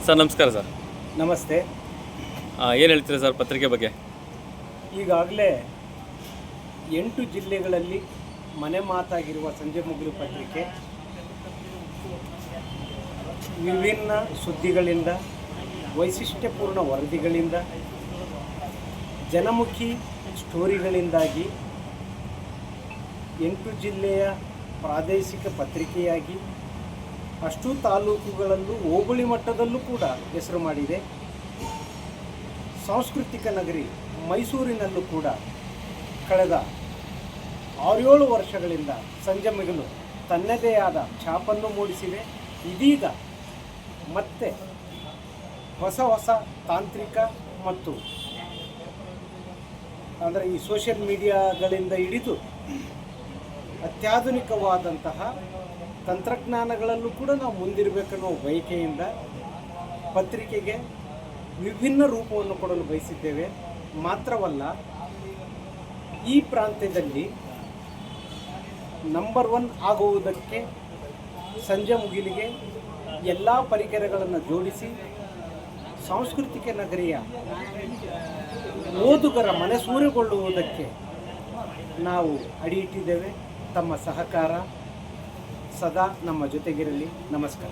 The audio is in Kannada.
ಸರ್ ನಮಸ್ಕಾರ ಸರ್. ನಮಸ್ತೆ. ಏನು ಹೇಳ್ತೀರಾ ಸರ್ ಪತ್ರಿಕೆ ಬಗ್ಗೆ? ಈಗಾಗಲೇ 8 ಜಿಲ್ಲೆಗಳಲ್ಲಿ ಮನೆ ಮಾತಾಗಿರುವ ಸಂಜೆ ಮುಗಿಲು ಪತ್ರಿಕೆ ವಿಭಿನ್ನ ಸುದ್ದಿಗಳಿಂದ, ವೈಶಿಷ್ಟ್ಯಪೂರ್ಣ ವರದಿಗಳಿಂದ, ಜನಮುಖಿ ಸ್ಟೋರಿಗಳಿಂದಾಗಿ 8 ಜಿಲ್ಲೆಯ ಪ್ರಾದೇಶಿಕ ಪತ್ರಿಕೆಯಾಗಿ ಅಷ್ಟು ತಾಲೂಕುಗಳಲ್ಲೂ ಹೋಬಳಿ ಮಟ್ಟದಲ್ಲೂ ಕೂಡ ಹೆಸರು ಮಾಡಿದೆ. ಸಾಂಸ್ಕೃತಿಕ ನಗರಿ ಮೈಸೂರಿನಲ್ಲೂ ಕೂಡ ಕಳೆದ 6-7 ವರ್ಷಗಳಿಂದ ಸಂಜೆ ಮಿಗಿಲು ತನ್ನದೇ ಆದ ಛಾಪನ್ನು ಮೂಡಿಸಿದೆ. ಇದೀಗ ಮತ್ತೆ ಹೊಸ ತಾಂತ್ರಿಕ ಮತ್ತು ಅಂದರೆ ಈ ಸೋಷಿಯಲ್ ಮೀಡಿಯಾಗಳಿಂದ ಹಿಡಿದು ಅತ್ಯಾಧುನಿಕವಾದಂತಹ ತಂತ್ರಜ್ಞಾನಗಳಲ್ಲೂ ಕೂಡ ನಾವು ಮುಂದಿರಬೇಕನ್ನೋ ಬಯಕೆಯಿಂದ ಪತ್ರಿಕೆಗೆ ವಿಭಿನ್ನ ರೂಪವನ್ನು ಕೊಡಲು ಬಯಸಿದ್ದೇವೆ. ಮಾತ್ರವಲ್ಲ, ಈ ಪ್ರಾಂತ್ಯದಲ್ಲಿ ನಂಬರ್ 1 ಆಗುವುದಕ್ಕೆ ಸಂಜೆ ಮುಗಿಲಿಗೆ ಎಲ್ಲ ಪರಿಕರಗಳನ್ನು ಜೋಡಿಸಿ ಸಾಂಸ್ಕೃತಿಕ ನಗರಿಯ ಓದುಗರ ಮನಸೂರೆಗೊಳ್ಳುವುದಕ್ಕೆ ನಾವು ಅಡಿ ಇಟ್ಟಿದ್ದೇವೆ. ತಮ್ಮ ಸಹಕಾರ ಸದಾ ನಮ್ಮ ಜೊತೆಗಿರಲಿ. ನಮಸ್ಕಾರ.